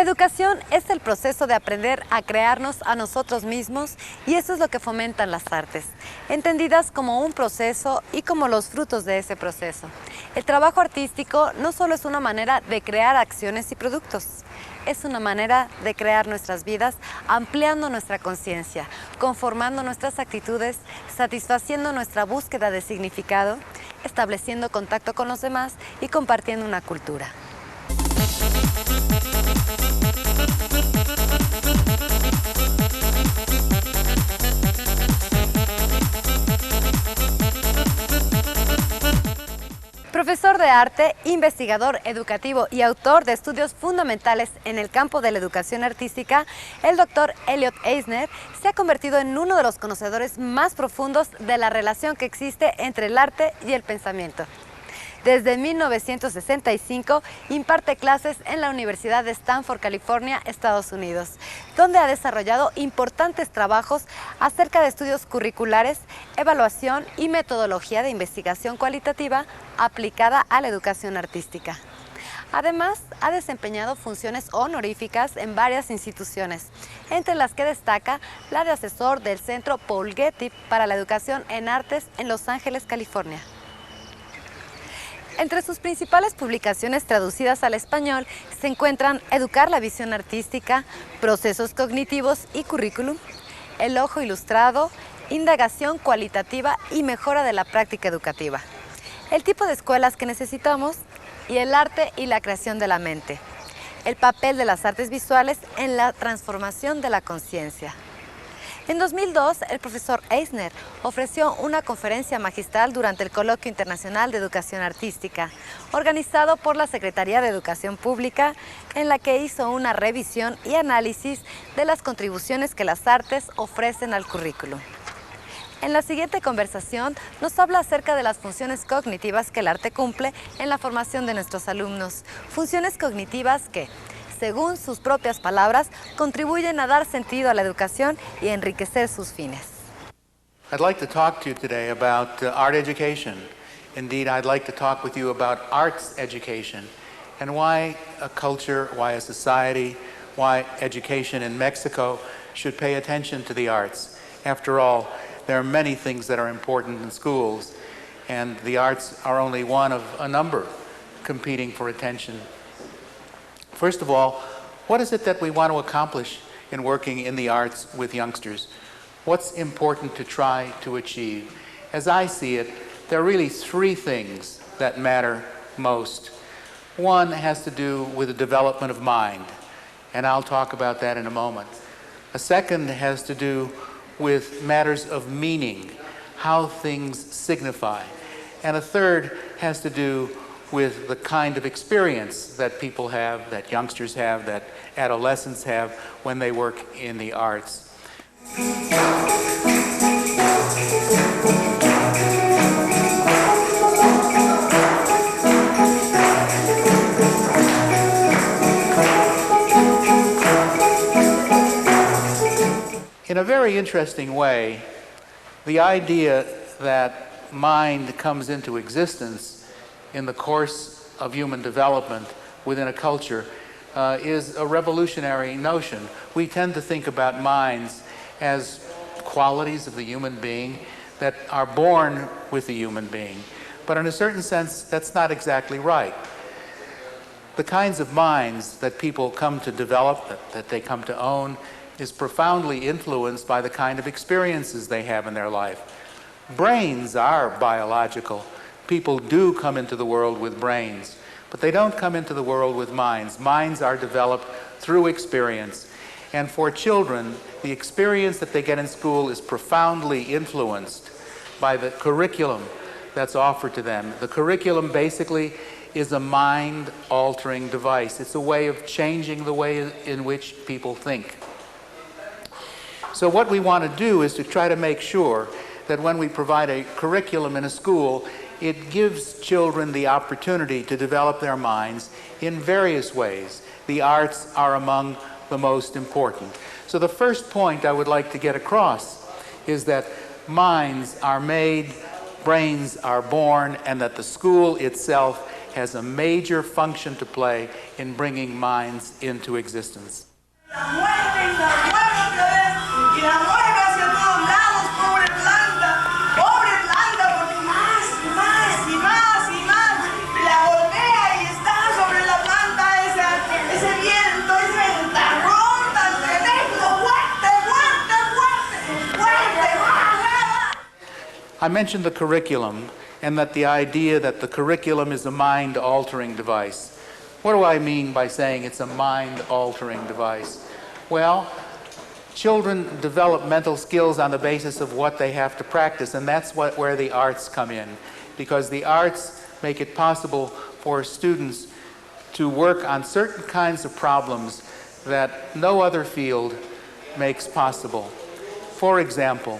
educación es el proceso de aprender a crearnos a nosotros mismos y eso es lo que fomentan las artes, entendidas como un proceso y como los frutos de ese proceso. El trabajo artístico no solo es una manera de crear acciones y productos, es una manera de crear nuestras vidas ampliando nuestra conciencia, conformando nuestras actitudes, satisfaciendo nuestra búsqueda de significado, estableciendo contacto con los demás y compartiendo una cultura. Profesor de arte, investigador educativo y autor de estudios fundamentales en el campo de la educación artística, el doctor Elliot Eisner se ha convertido en uno de los conocedores más profundos de la relación que existe entre el arte y el pensamiento. Desde 1965 imparte clases en la Universidad de Stanford, California, Estados Unidos, donde ha desarrollado importantes trabajos acerca de estudios curriculares, evaluación y metodología de investigación cualitativa aplicada a la educación artística. Además, ha desempeñado funciones honoríficas en varias instituciones, entre las que destaca la de asesor del Centro Paul Getty para la Educación en Artes en Los Ángeles, California. Entre sus principales publicaciones traducidas al español se encuentran Educar la visión artística, Procesos cognitivos y currículum, El ojo ilustrado, Indagación cualitativa y mejora de la práctica educativa, El tipo de escuelas que necesitamos y El arte y la creación de la mente, El papel de las artes visuales en la transformación de la conciencia. En 2002, el profesor Eisner ofreció una conferencia magistral durante el Coloquio Internacional de Educación Artística, organizado por la Secretaría de Educación Pública, en la que hizo una revisión y análisis de las contribuciones que las artes ofrecen al currículum. En la siguiente conversación nos habla acerca de las funciones cognitivas que el arte cumple en la formación de nuestros alumnos, funciones cognitivas que, según sus propias palabras, contribuyen a dar sentido a la educación y enriquecer sus fines. I'd like to talk to you today about art education. Indeed, I'd like to talk with you about arts education and why a culture, why a society, why education in Mexico should pay attention to the arts. After all, there are many things that are important in schools, and the arts are only one of a number competing for attention. First of all, what is it that we want to accomplish in working in the arts with youngsters? What's important to try to achieve? As I see it, there are really three things that matter most. One has to do with the development of mind, and I'll talk about that in a moment. A second has to do with matters of meaning, how things signify. And a third has to do with the kind of experience that people have, that youngsters have, that adolescents have when they work in the arts. In a very interesting way, the idea that mind comes into existence in the course of human development within a culture is a revolutionary notion. We tend to think about minds as qualities of the human being that are born with the human being. But in a certain sense, that's not exactly right. The kinds of minds that people come to develop, that they come to own, is profoundly influenced by the kind of experiences they have in their life. Brains are biological. People do come into the world with brains, but they don't come into the world with minds. Minds are developed through experience. And for children, the experience that they get in school is profoundly influenced by the curriculum that's offered to them. The curriculum basically is a mind-altering device. It's a way of changing the way in which people think. So what we want to do is to try to make sure that when we provide a curriculum in a school, it gives children the opportunity to develop their minds in various ways. The arts are among the most important. So the first point I would like to get across is that minds are made, brains are born, and that the school itself has a major function to play in bringing minds into existence. I mentioned the curriculum and that the idea that the curriculum is a mind-altering device. What do I mean by saying it's a mind-altering device? Well, children develop mental skills on the basis of what they have to practice, and that's where the arts come in, because the arts make it possible for students to work on certain kinds of problems that no other field makes possible. For example,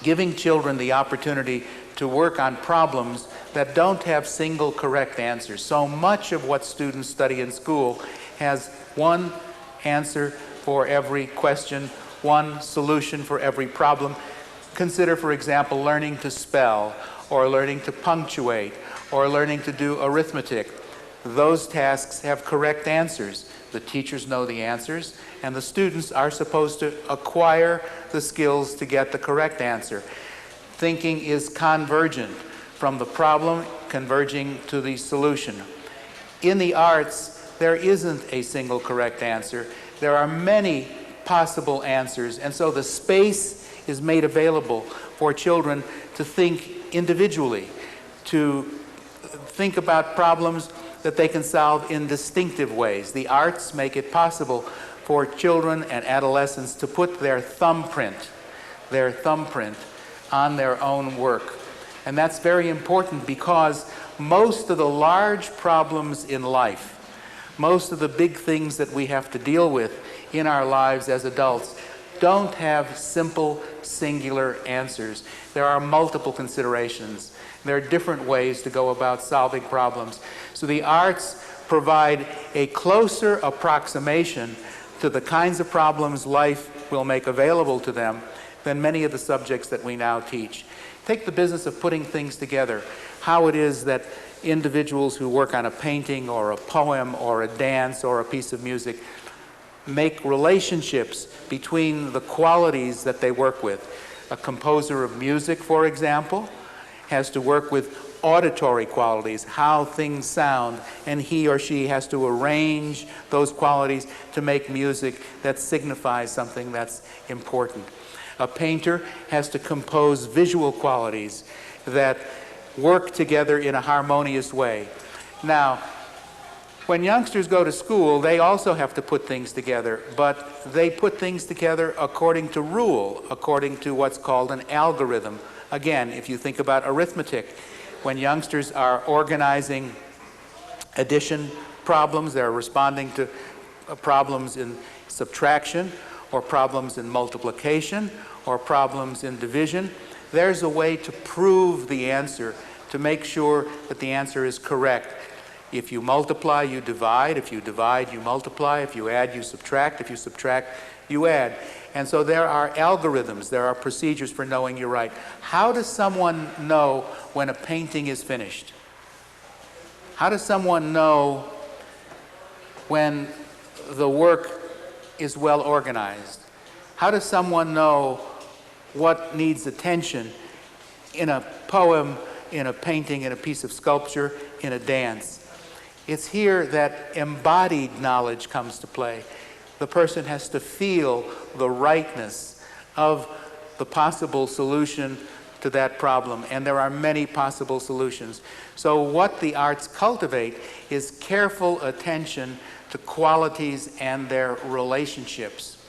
giving children the opportunity to work on problems that don't have single correct answers. So much of what students study in school has one answer for every question, one solution for every problem. Consider, for example, learning to spell, or learning to punctuate, or learning to do arithmetic. Those tasks have correct answers. The teachers know the answers, and the students are supposed to acquire the skills to get the correct answer. Thinking is convergent, from the problem converging to the solution. In the arts, there isn't a single correct answer. There are many possible answers, and so the space is made available for children to think individually, to think about problems that they can solve in distinctive ways. The arts make it possible for children and adolescents to put their thumbprint on their own work. And that's very important because most of the large problems in life, most of the big things that we have to deal with in our lives as adults, don't have simple, singular answers. There are multiple considerations. There are different ways to go about solving problems. So the arts provide a closer approximation to the kinds of problems life will make available to them than many of the subjects that we now teach. Take the business of putting things together, how it is that individuals who work on a painting or a poem or a dance or a piece of music make relationships between the qualities that they work with. A composer of music, for example, has to work with auditory qualities, how things sound, and he or she has to arrange those qualities to make music that signifies something that's important. A painter has to compose visual qualities that work together in a harmonious way. Now, when youngsters go to school, they also have to put things together, but they put things together according to rule, according to what's called an algorithm. Again, if you think about arithmetic, when youngsters are organizing addition problems, they're responding to problems in subtraction, or problems in multiplication, or problems in division, there's a way to prove the answer, to make sure that the answer is correct. If you multiply, you divide. If you divide, you multiply. If you add, you subtract. If you subtract, you add. And so there are algorithms, there are procedures for knowing you're right. How does someone know when a painting is finished? How does someone know when the work is well organized? How does someone know what needs attention in a poem, in a painting, in a piece of sculpture, in a dance? It's here that embodied knowledge comes to play. The person has to feel the rightness of the possible solution to that problem, and there are many possible solutions. So what the arts cultivate is careful attention to qualities and their relationships.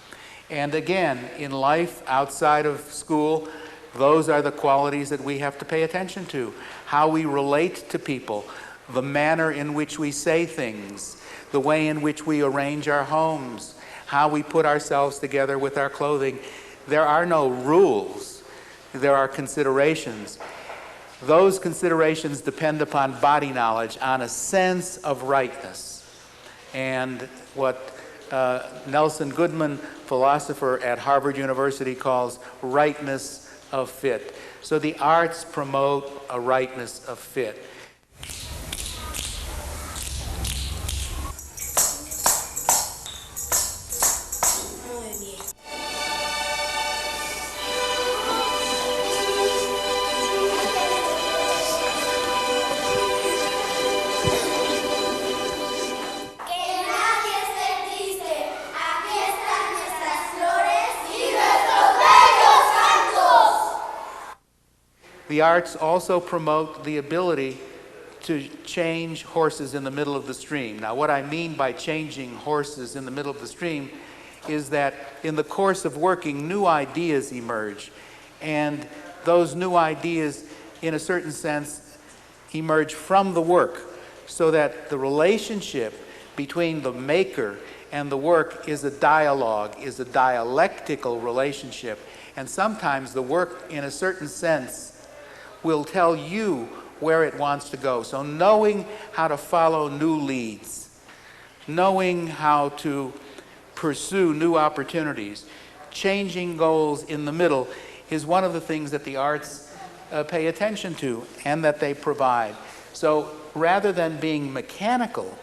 And again, in life outside of school, those are the qualities that we have to pay attention to. How we relate to people, the manner in which we say things, the way in which we arrange our homes, how we put ourselves together with our clothing. There are no rules. There are considerations. Those considerations depend upon body knowledge, on a sense of rightness. And what Nelson Goodman, philosopher at Harvard University, calls rightness of fit. So the arts promote a rightness of fit. The arts also promote the ability to change horses in the middle of the stream. Now, what I mean by changing horses in the middle of the stream is that in the course of working, new ideas emerge. And those new ideas, in a certain sense, emerge from the work, so that the relationship between the maker and the work is a dialogue, is a dialectical relationship. And sometimes the work, in a certain sense, will tell you where it wants to go. So knowing how to follow new leads, knowing how to pursue new opportunities, changing goals in the middle is one of the things that the arts pay attention to and that they provide. So rather than being mechanical,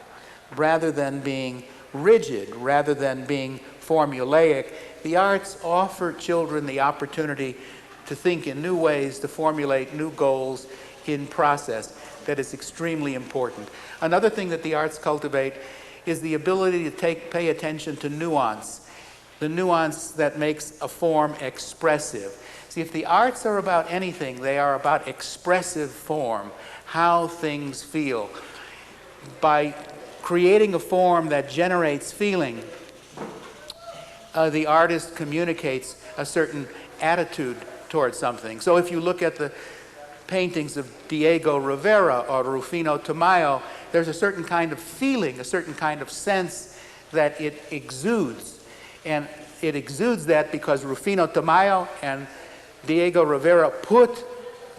rather than being rigid, rather than being formulaic, the arts offer children the opportunity to think in new ways, to formulate new goals in process. That is extremely important. Another thing that the arts cultivate is the ability to pay attention to nuance, the nuance that makes a form expressive. See, if the arts are about anything, they are about expressive form, how things feel. By creating a form that generates feeling, the artist communicates a certain attitude towards something. So if you look at the paintings of Diego Rivera or Rufino Tamayo, there's a certain kind of feeling, a certain kind of sense that it exudes. And it exudes that because Rufino Tamayo and Diego Rivera put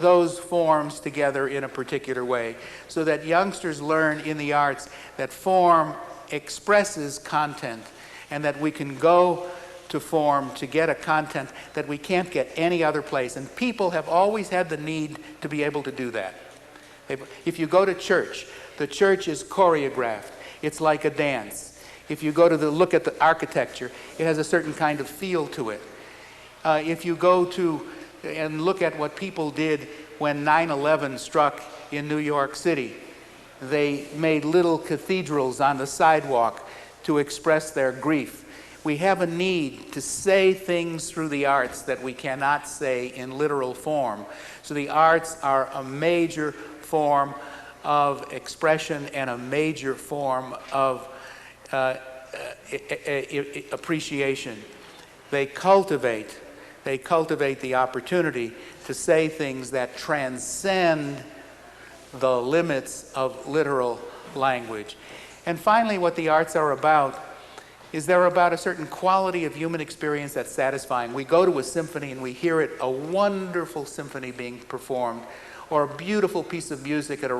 those forms together in a particular way, so that youngsters learn in the arts that form expresses content, and that we can go to form to get a content that we can't get any other place. And people have always had the need to be able to do that. If you go to church, the church is choreographed. It's like a dance. If you go to look at the architecture, it has a certain kind of feel to it. If you go to and look at what people did when 9/11 struck in New York City, they made little cathedrals on the sidewalk to express their grief. We have a need to say things through the arts that we cannot say in literal form. So the arts are a major form of expression and a major form of appreciation. They cultivate the opportunity to say things that transcend the limits of literal language. And finally, what the arts are about is they're about a certain quality of human experience that's satisfying. We go to a symphony and we hear it, a wonderful symphony being performed, or a beautiful piece of music at a